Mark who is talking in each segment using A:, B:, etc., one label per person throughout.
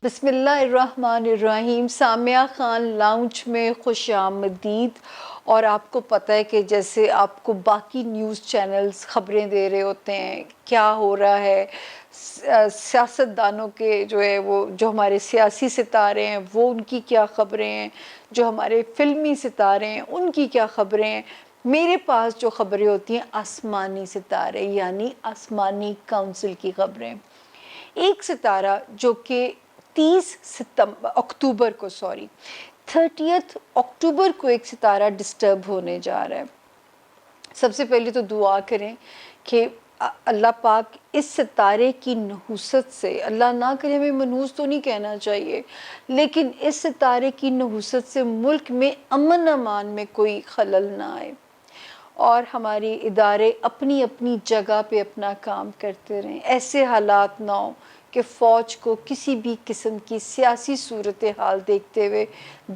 A: بسم اللہ الرحمن الرحیم. سامیہ خان لاؤنج میں خوش آمدید. اور آپ کو پتہ ہے کہ جیسے آپ کو باقی نیوز چینلز خبریں دے رہے ہوتے ہیں کیا ہو رہا ہے، سیاستدانوں کے جو ہے وہ جو ہمارے سیاسی ستارے ہیں وہ ان کی کیا خبریں ہیں، جو ہمارے فلمی ستارے ہیں ان کی کیا خبریں ہیں. میرے پاس جو خبریں ہوتی ہیں آسمانی ستارے یعنی آسمانی کونسل کی خبریں. ایک ستارہ جو کہ 30 اکتوبر کو ایک ستارہ ڈسٹرب ہونے جا رہا ہے. سب سے پہلے تو دعا کریں کہ اللہ پاک اس ستارے کی نحوست سے، اللہ نہ کرے، ہمیں منحوس تو نہیں کہنا چاہیے، لیکن اس ستارے کی نحوست سے ملک میں امن امان میں کوئی خلل نہ آئے اور ہمارے ادارے اپنی اپنی جگہ پہ اپنا کام کرتے رہیں. ایسے حالات نہ ہوں کہ فوج کو کسی بھی قسم کی سیاسی صورتحال دیکھتے ہوئے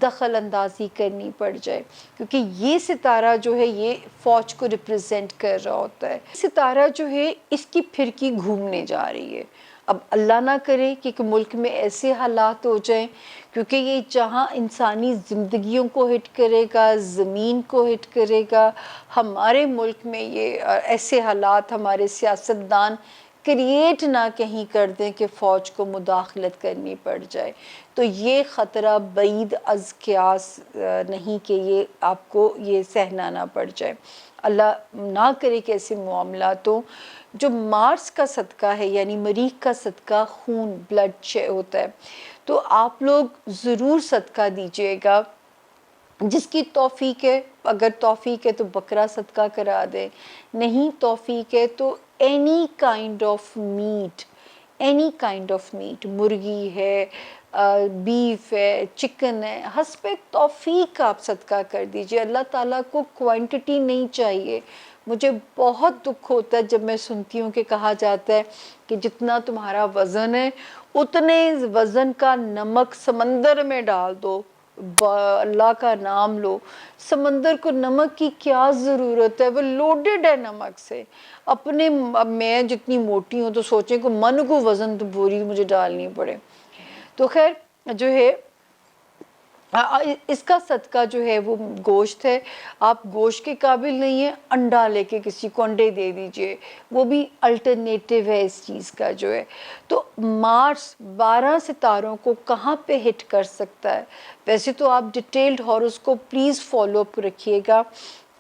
A: دخل اندازی کرنی پڑ جائے، کیونکہ یہ ستارہ جو ہے یہ فوج کو ریپرزینٹ کر رہا ہوتا ہے. ستارہ جو ہے اس کی پھرکی گھومنے جا رہی ہے. اب اللہ نہ کرے کہ ملک میں ایسے حالات ہو جائیں، کیونکہ یہ جہاں انسانی زندگیوں کو ہٹ کرے گا، زمین کو ہٹ کرے گا، ہمارے ملک میں یہ ایسے حالات ہمارے سیاستدان کریٹ نہ کہیں کر دیں کہ فوج کو مداخلت کرنی پڑ جائے. تو یہ خطرہ بعید از قیاس نہیں کہ یہ آپ کو یہ سہنا نہ پڑ جائے. اللہ نہ کرے کہ ایسے معاملات ہوں. جو مارس کا صدقہ ہے یعنی مریخ کا صدقہ خون بلڈ ہوتا ہے، تو آپ لوگ ضرور صدقہ دیجیے گا. جس کی توفیق ہے، اگر توفیق ہے تو بکرا صدقہ کرا دے، نہیں توفیق ہے تو اینی کائنڈ آف میٹ، مرغی ہے، بیف ہے، چکن ہے، حسب توفیق آپ صدقہ کر دیجئے. اللہ تعالیٰ کو کوانٹٹی نہیں چاہیے. مجھے بہت دکھ ہوتا ہے جب میں سنتی ہوں کہ کہا جاتا ہے کہ جتنا تمہارا وزن ہے اتنے وزن کا نمک سمندر میں ڈال دو. اللہ کا نام لو. سمندر کو نمک کی کیا ضرورت ہے؟ وہ لوڈڈ ہے نمک سے. اپنے میں جتنی موٹی ہوں تو سوچیں کہ من کو وزن تو بوری مجھے ڈالنی پڑے. تو خیر جو ہے اس کا صدقہ جو ہے وہ گوشت ہے. آپ گوشت کے قابل نہیں ہیں، انڈا لے کے کسی کو انڈے دے دیجئے، وہ بھی الٹرنیٹو ہے اس چیز کا جو ہے. تو مارس 12 ستاروں کو کہاں پہ ہٹ کر سکتا ہے؟ ویسے تو آپ detailed horoscope please follow up رکھیے گا.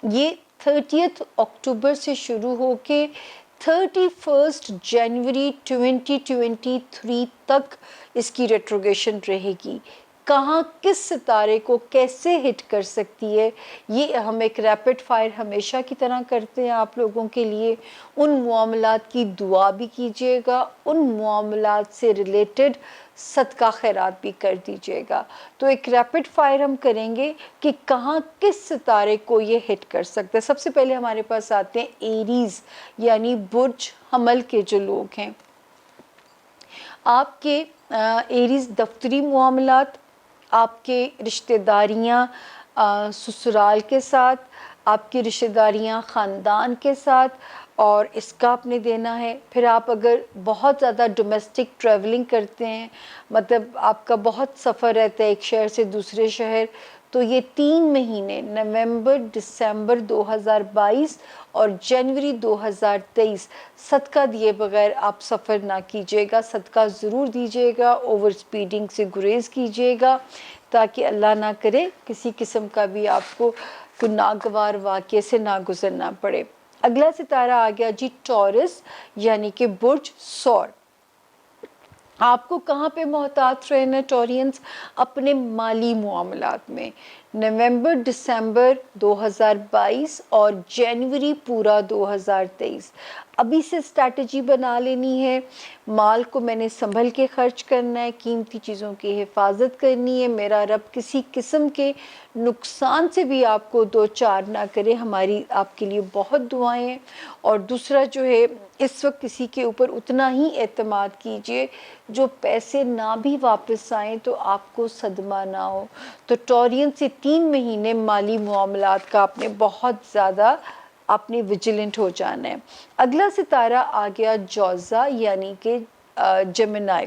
A: یہ 30 اکتوبر سے شروع ہو کے 31 جنوری 2023 تک اس کی ریٹروگیشن رہے گی. کہاں کس ستارے کو کیسے ہٹ کر سکتی ہے، یہ ہم ایک ریپڈ فائر ہمیشہ کی طرح کرتے ہیں آپ لوگوں کے لیے. ان معاملات کی دعا بھی کیجیے گا، ان معاملات سے ریلیٹڈ صدقہ خیرات بھی کر دیجیے گا. تو ایک ریپڈ فائر ہم کریں گے کہ کہاں کس ستارے کو یہ ہٹ کر سکتا ہے. سب سے پہلے ہمارے پاس آتے ہیں ایریز یعنی برج حمل کے جو لوگ ہیں. آپ کے ایریز دفتری معاملات، آپ کے رشتہ داریاں سسرال کے ساتھ، آپ کی رشتہ داریاں خاندان کے ساتھ، اور اس کا آپ نے دینا ہے. پھر آپ اگر بہت زیادہ ڈومیسٹک ٹریولنگ کرتے ہیں، مطلب آپ کا بہت سفر رہتا ہے ایک شہر سے دوسرے شہر، تو یہ 3 مہینے نومبر، دسمبر 2022 اور جنوری 2023 صدقہ دیے بغیر آپ سفر نہ کیجیے گا. صدقہ ضرور دیجیے گا، اوور سپیڈنگ سے گریز کیجیے گا تاکہ اللہ نہ کرے کسی قسم کا بھی آپ کو کوئی ناگوار واقعے سے نہ گزرنا پڑے. اگلا ستارہ آ گیا جی ٹورس یعنی کہ برج ثور. آپ کو کہاں پہ محتاط رہنا ٹورینز؟ اپنے مالی معاملات میں. نومبر دسمبر 2022 اور جنوری پورا 2023 ابھی سے اسٹریٹجی بنا لینی ہے. مال کو میں نے سنبھل کے خرچ کرنا ہے، قیمتی چیزوں کی حفاظت کرنی ہے. میرا رب کسی قسم کے نقصان سے بھی آپ کو دو چار نہ کرے. ہماری آپ کے لیے بہت دعائیں ہیں. اور دوسرا جو ہے اس وقت کسی کے اوپر اتنا ہی اعتماد کیجئے جو پیسے نہ بھی واپس آئیں تو آپ کو صدمہ نہ ہو. تو ٹورین سے 3 مہینے مالی معاملات کا آپ نے بہت زیادہ اپنے ویجیلنٹ ہو جانا ہے. اگلا ستارہ آ گیا جوزا یعنی کہ جیمنائی.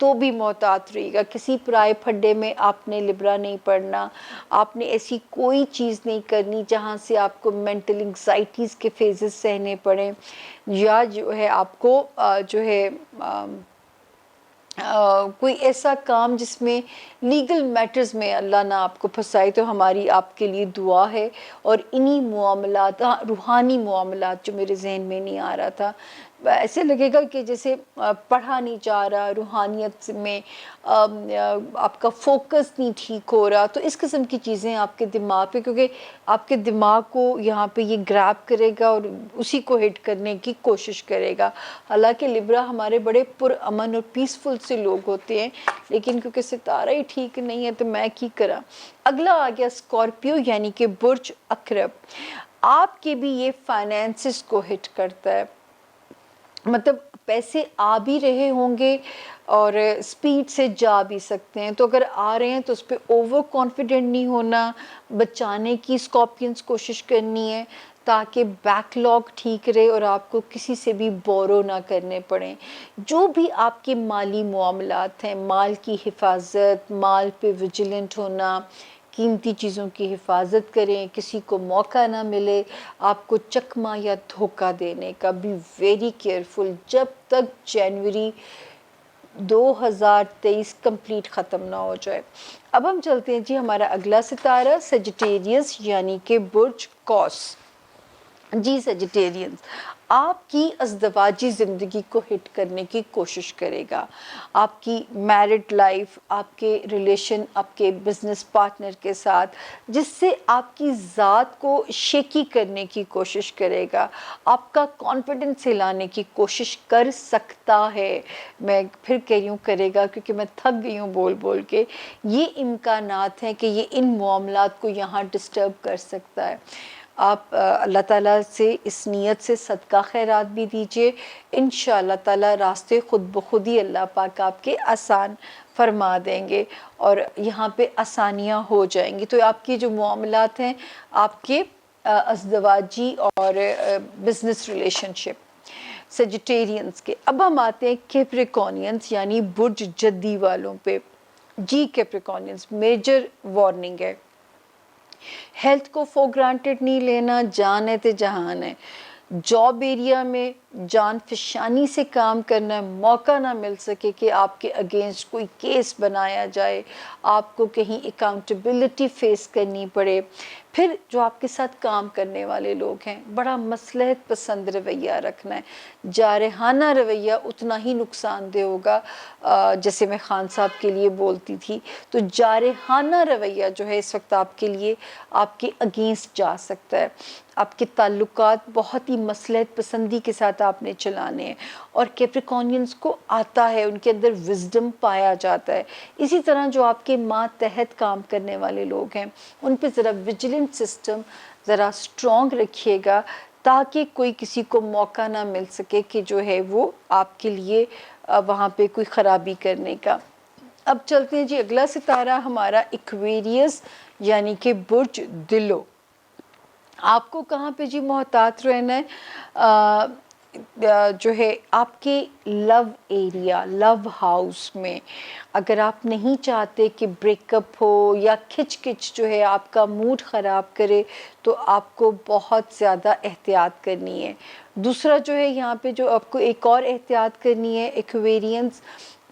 A: تو بھی محتاط رہیے گا. کسی پرائے پھڈے میں آپ نے لبرا نہیں پڑھنا. آپ نے ایسی کوئی چیز نہیں کرنی جہاں سے آپ کو مینٹل انگزائٹیز کے فیزز سہنے پڑیں, یا جو ہے آپ کو جو ہے کوئی ایسا کام جس میں لیگل میٹرز میں اللہ نہ آپ کو پھنسائے. تو ہماری آپ کے لیے دعا ہے. اور انہی معاملات, روحانی معاملات جو میرے ذہن میں نہیں آ رہا تھا, ایسے لگے گا کہ جیسے پڑھا نہیں جا رہا, روحانیت میں آپ کا فوکس نہیں ٹھیک ہو رہا. تو اس قسم کی چیزیں آپ کے دماغ پہ, کیونکہ آپ کے دماغ کو یہاں پہ یہ گریب کرے گا اور اسی کو ہٹ کرنے کی کوشش کرے گا. حالانکہ لبرا ہمارے بڑے پرامن اور پیسفل سے لوگ ہوتے ہیں, لیکن کیونکہ ستارہ ہی ٹھیک نہیں ہے تو میں کی کرا. اگلا آ گیا اسکارپیو یعنی کہ برج اکرب. آپ کے بھی یہ فائنینسز کو ہٹ کرتا ہے, مطلب پیسے آ بھی رہے ہوں گے اور سپیڈ سے جا بھی سکتے ہیں. تو اگر آ رہے ہیں تو اس پہ اوور کانفیڈنٹ نہیں ہونا, بچانے کی اسکارپینس کوشش کرنی ہے تاکہ بیک لاگ ٹھیک رہے اور آپ کو کسی سے بھی بورو نہ کرنے پڑیں. جو بھی آپ کے مالی معاملات ہیں, مال کی حفاظت, مال پہ ویجیلنٹ ہونا, قیمتی چیزوں کی حفاظت کریں, کسی کو موقع نہ ملے آپ کو چکما یا دھوکہ دینے کا. بی ویری کیئرفل جب تک جنوری 2023 کمپلیٹ ختم نہ ہو جائے. اب ہم چلتے ہیں جی ہمارا اگلا ستارہ سیجیٹیریس یعنی کہ برج قوس. جی سیجیٹیرینز, آپ کی ازدواجی زندگی کو ہٹ کرنے کی کوشش کرے گا. آپ کی میرڈ لائف, آپ کے ریلیشن آپ کے بزنس پارٹنر کے ساتھ, جس سے آپ کی ذات کو شیکی کرنے کی کوشش کرے گا, آپ کا کانفیڈنس ہلانے کی کوشش کر سکتا ہے. میں پھر کہہ رہی ہوں کرے گا, کیونکہ میں تھک گئی ہوں بول بول کے. یہ امکانات ہیں کہ یہ ان معاملات کو یہاں ڈسٹرب کر سکتا ہے. آپ اللہ تعالیٰ سے اس نیت سے صدقہ خیرات بھی دیجئے, انشاءاللہ تعالیٰ راستے خود بخود ہی اللہ پاک آپ کے آسان فرما دیں گے اور یہاں پہ آسانیاں ہو جائیں گی. تو آپ کی جو معاملات ہیں آپ کے ازدواجی اور بزنس ریلیشن شپ سیجیٹیرینز کے. اب ہم آتے ہیں کیپریکونینز یعنی برج جدی والوں پہ. جی کیپریکونینز, میجر وارننگ ہے, ہیلتھ کو فور گرانٹیڈ نہیں لینا, جان ہے تے جہان ہے. جاب ایریا میں جان فشانی سے کام کرنا, موقع نہ مل سکے کہ آپ کے اگینسٹ کوئی کیس بنایا جائے, آپ کو کہیں اکاؤنٹیبلٹی فیس کرنی پڑے. پھر جو آپ کے ساتھ کام کرنے والے لوگ ہیں, بڑا مصلحت پسند رویہ رکھنا ہے. جارحانہ رویہ اتنا ہی نقصان دہ ہوگا, جیسے میں خان صاحب کے لیے بولتی تھی. تو جارحانہ رویہ جو ہے اس وقت آپ کے لیے آپ کے اگینسٹ جا سکتا ہے. آپ کے تعلقات بہت ہی مصلحت پسندی کے ساتھ آپ نے چلانے ہیں, اور کیپریکونینز کو آتا ہے, ان کے اندر وزڈم پایا جاتا ہے. اسی طرح جو آپ کے ماتحت کام کرنے والے لوگ ہیں ان پہ ذرا ویجیلنٹ سسٹم ذرا سٹرونگ رکھیے گا, تاکہ کوئی کسی کو موقع نہ مل سکے کہ جو ہے وہ آپ کے لیے وہاں پہ کوئی خرابی کرنے کا. اب چلتے ہیں جی اگلا ستارہ ہمارا ایکویریس یعنی کہ برج دلو. آپ کو کہاں پہ جی محتاط رہنا ہے, جو ہے آپ کے لو ایریا, لو ہاؤس میں. اگر آپ نہیں چاہتے کہ بریک اپ ہو یا کھچ کچ جو ہے آپ کا موڈ خراب کرے, تو آپ کو بہت زیادہ احتیاط کرنی ہے. دوسرا جو ہے یہاں پہ جو آپ کو ایک اور احتیاط کرنی ہے ایکویرینز,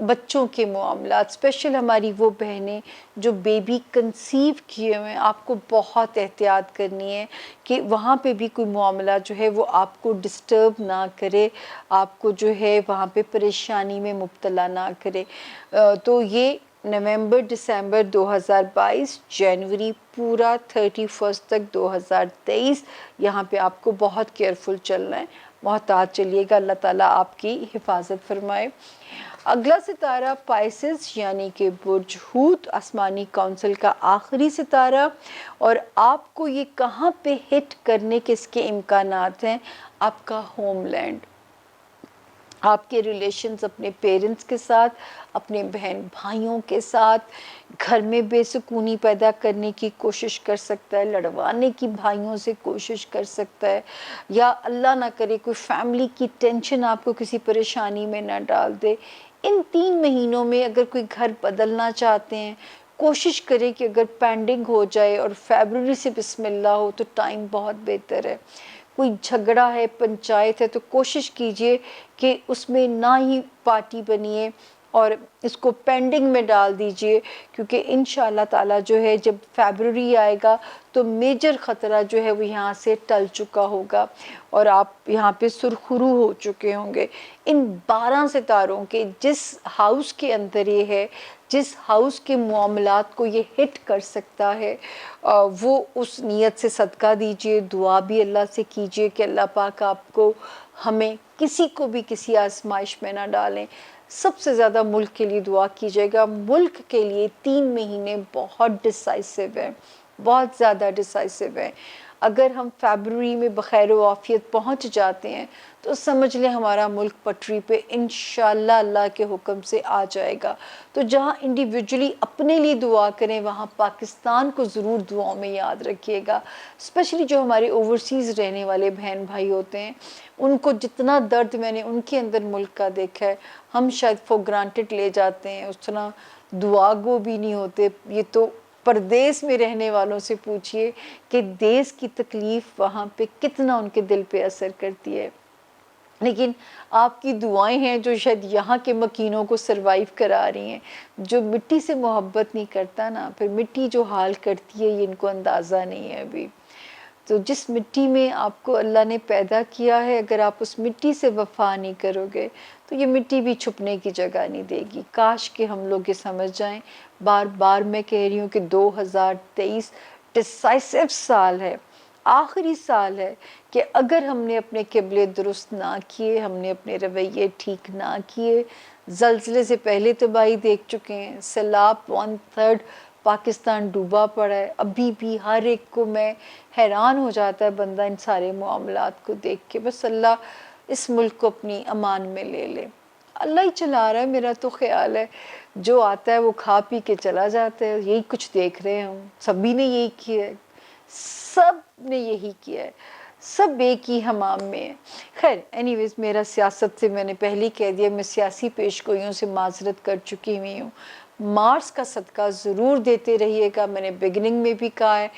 A: بچوں کے معاملات, اسپیشل ہماری وہ بہنیں جو بیبی کنسیو کیے ہوئے ہیں, آپ کو بہت احتیاط کرنی ہے کہ وہاں پہ بھی کوئی معاملہ جو ہے وہ آپ کو ڈسٹرب نہ کرے, آپ کو جو ہے وہاں پہ پریشانی میں مبتلا نہ کرے. تو یہ نومبر دسمبر 2022, جنوری پورا 31 تک 2023, یہاں پہ آپ کو بہت کیئرفل چلنا ہے, محتاط چلیے گا. اللہ تعالیٰ آپ کی حفاظت فرمائے. اگلا ستارہ پائسس یعنی کہ برج حوت, آسمانی کونسل کا آخری ستارہ. اور آپ کو یہ کہاں پہ ہٹ کرنے کے اس کے امکانات ہیں, آپ کا ہوم لینڈ. آپ کے ریلیشنز اپنے پیرنٹس کے ساتھ, اپنے بہن بھائیوں کے ساتھ, گھر میں بے سکونی پیدا کرنے کی کوشش کر سکتا ہے, لڑوانے کی بھائیوں سے کوشش کر سکتا ہے, یا اللہ نہ کرے کوئی فیملی کی ٹینشن آپ کو کسی پریشانی میں نہ ڈال دے. ان 3 مہینوں میں اگر کوئی گھر بدلنا چاہتے ہیں، کوشش کریں کہ اگر پینڈنگ ہو جائے اور فیبرری سے بسم اللہ ہو تو ٹائم بہت بہتر ہے۔ کوئی جھگڑا ہے، پنچایت ہے، تو کوشش کیجئے کہ اس میں نہ ہی پارٹی بنیے اور اس کو پینڈنگ میں ڈال دیجئے، کیونکہ انشاءاللہ تعالیٰ جو ہے جب فیبرری آئے گا تو میجر خطرہ جو ہے وہ یہاں سے ٹل چکا ہوگا اور آپ یہاں پہ سرخرو ہو چکے ہوں گے۔ ان 12 ستاروں کے جس ہاؤس کے اندر یہ ہے، جس ہاؤس کے معاملات کو یہ ہٹ کر سکتا ہے، وہ اس نیت سے صدقہ دیجئے، دعا بھی اللہ سے کیجئے کہ اللہ پاک آپ کو، ہمیں کسی کو بھی کسی آزمائش میں نہ ڈالیں۔ سب سے زیادہ ملک کے لیے دعا کیجیے گا۔ ملک کے لیے 3 مہینے بہت ڈیسائسو ہیں، بہت زیادہ ڈیسائسو ہیں۔ اگر ہم فیبرری میں بخیر و عافیت پہنچ جاتے ہیں تو سمجھ لیں ہمارا ملک پٹری پہ انشاءاللہ اللہ کے حکم سے آ جائے گا۔ تو جہاں انڈیویجولی اپنے لیے دعا کریں، وہاں پاکستان کو ضرور دعاؤں میں یاد رکھیے گا۔ اسپیشلی جو ہمارے اوورسیز رہنے والے بہن بھائی ہوتے ہیں، ان کو جتنا درد میں نے ان کے اندر ملک کا دیکھا ہے، ہم شاید فور گرانٹڈ لے جاتے ہیں، اتنا دعا گو بھی نہیں ہوتے۔ یہ تو پردیس میں رہنے والوں سے پوچھئے کہ دیس کی تکلیف وہاں پہ کتنا ان کے دل پہ اثر کرتی ہے۔ لیکن آپ کی دعائیں ہیں جو شاید یہاں کے مکینوں کو سروائیو کرا رہی ہیں۔ جو مٹی سے محبت نہیں کرتا نا، پھر مٹی جو حال کرتی ہے یہ ان کو اندازہ نہیں ہے ابھی۔ تو جس مٹی میں آپ کو اللہ نے پیدا کیا ہے، اگر آپ اس مٹی سے وفا نہیں کرو گے تو یہ مٹی بھی چھپنے کی جگہ نہیں دے گی۔ کاش کہ ہم لوگ یہ سمجھ جائیں۔ بار بار میں کہہ رہی ہوں کہ 2023 ڈیسائسو سال ہے، آخری سال ہے کہ اگر ہم نے اپنے قبلے درست نہ کیے، ہم نے اپنے رویے ٹھیک نہ کیے، زلزلے سے پہلے تباہی دیکھ چکے ہیں، سیلاب 1/3 پاکستان ڈوبا پڑا ہے، ابھی بھی ہر ایک کو میں حیران ہو جاتا ہے بندہ ان سارے معاملات کو دیکھ کے۔ بس اللہ اس ملک کو اپنی امان میں لے لے۔ اللہ ہی چلا رہا ہے، میرا تو خیال ہے جو آتا ہے وہ کھا پی کے چلا جاتا ہے۔ یہی کچھ دیکھ رہے ہیں ہم، سبھی نے یہی کیا ہے، سب نے یہی کیا ہے، سب ایک ہی حمام میں ہے۔ خیر اینی ویز، میرا سیاست سے میں نے پہلے کہہ دیا، میں سیاسی پیش گوئیوں سے معذرت کر چکی ہوئی ہوں۔ مارس کا صدقہ ضرور دیتے رہیے گا، میں نے بگننگ میں بھی کہا ہے۔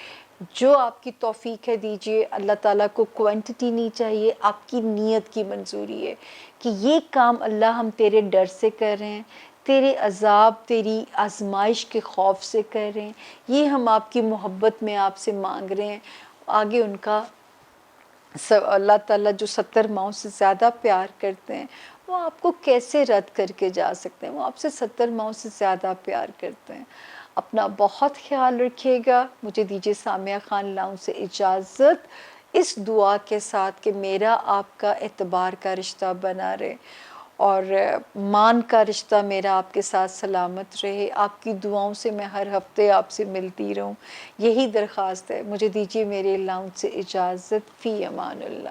A: جو آپ کی توفیق ہے دیجئے، اللہ تعالیٰ کو کوانٹٹی نہیں چاہیے، آپ کی نیت کی منظوری ہے کہ یہ کام اللہ ہم تیرے ڈر سے کر رہے ہیں، تیرے عذاب، تیری آزمائش کے خوف سے کر رہے ہیں، یہ ہم آپ کی محبت میں آپ سے مانگ رہے ہیں۔ آگے ان کا اللہ تعالیٰ جو 70 ماؤں سے زیادہ پیار کرتے ہیں، وہ آپ کو کیسے رد کر کے جا سکتے ہیں؟ وہ آپ سے 70 ماؤں سے زیادہ پیار کرتے ہیں۔ اپنا بہت خیال رکھیے گا۔ مجھے دیجیے سامیہ خان لاؤنج سے اجازت، اس دعا کے ساتھ کہ میرا آپ کا اعتبار کا رشتہ بنا رہے اور مان کا رشتہ میرا آپ کے ساتھ سلامت رہے۔ آپ کی دعاؤں سے میں ہر ہفتے آپ سے ملتی رہوں، یہی درخواست ہے۔ مجھے دیجیے میرے لاؤنج سے اجازت، فی امان اللہ۔